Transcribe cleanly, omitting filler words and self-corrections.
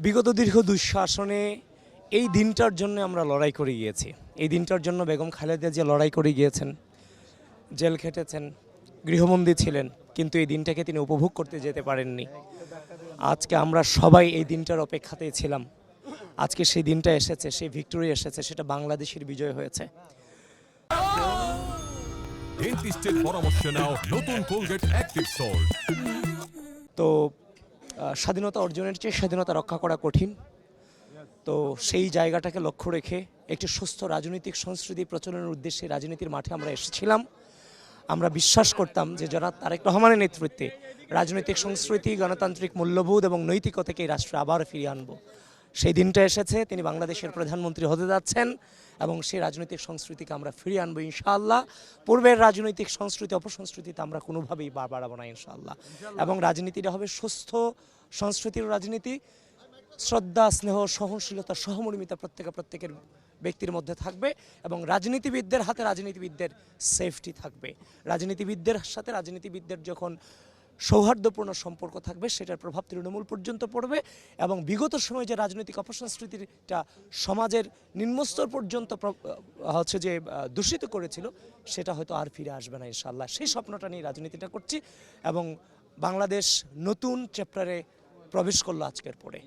বিগত দীর্ঘ দুঃশাসনে এই দিনটার জন্য আমরা লড়াই করে গিয়েছি। এই দিনটার জন্য বেগম খালেদা জিয়া লড়াই করে গিয়েছেন, জেল খেটেছেন, গৃহবন্দী ছিলেন, কিন্তু এই দিনটাকে তিনি উপভোগ করতে যেতে পারেননি। আজকে আমরা সবাই এই দিনটার অপেক্ষাতেই ছিলাম। আজকে সেই দিনটা এসেছে, সেই ভিক্টোরি এসেছে, সেটা বাংলাদেশের বিজয় হয়েছে। ডেন্টিস্টের পরামর্শ নাও নতুন কোলগেট অ্যাক্টিভ সল্ট। তো স্বাধীনতা অর্জনের চেয়ে স্বাধীনতা রক্ষা করা কঠিন। তো সেই জায়গাটাকে লক্ষ্য রেখে একটি সুস্থ রাজনৈতিক সংস্কৃতি প্রচলনের উদ্দেশ্যে রাজনীতির মাঠে আমরা এসেছিলাম। আমরা বিশ্বাস করতাম যে যারা তারেক রহমানের নেতৃত্বে রাজনৈতিক সংস্কৃতি, গণতান্ত্রিক মূল্যবোধ এবং নৈতিকতাকে এই রাষ্ট্রে আবার ফিরিয়ে আনবো। সেই দিনটা এসেছে, তিনি বাংলাদেশের প্রধানমন্ত্রী হতে যাচ্ছেন এবং সেই রাজনৈতিক সংস্কৃতিকে আমরা ফিরিয়ে আনবো ইনশাআল্লাহ। পূর্বের রাজনৈতিক সংস্কৃতি, অপসংস্কৃতিতে আমরা কোনোভাবেই বাড়াবো না ইনশাআল্লাহ। এবং রাজনীতিটা হবে সুস্থ সংস্কৃতির রাজনীতি। শ্রদ্ধা, স্নেহ, সহনশীলতা, সহমর্মিতা প্রত্যেকের ব্যক্তির মধ্যে থাকবে এবং রাজনীতিবিদদের হাতে রাজনীতিবিদদের সেফটি থাকবে। রাজনীতিবিদদের সাথে রাজনীতিবিদদের যখন সৌহার্দ্যপূর্ণ সম্পর্ক থাকবে, সেটার প্রভাব তৃণমূল পর্যন্ত পড়বে এবং বিগত সময়ে যে রাজনৈতিক অপসংস্কৃতিটা সমাজের নিম্নস্তর পর্যন্ত দূষিত করেছিল, সেটা হয়তো আর ফিরে আসবে না ইনশাআল্লাহ। সেই স্বপ্নটা নিয়ে রাজনীতিটা করছি এবং বাংলাদেশ নতুন চ্যাপ্টারে প্রবেশ করলো আজকের পরে।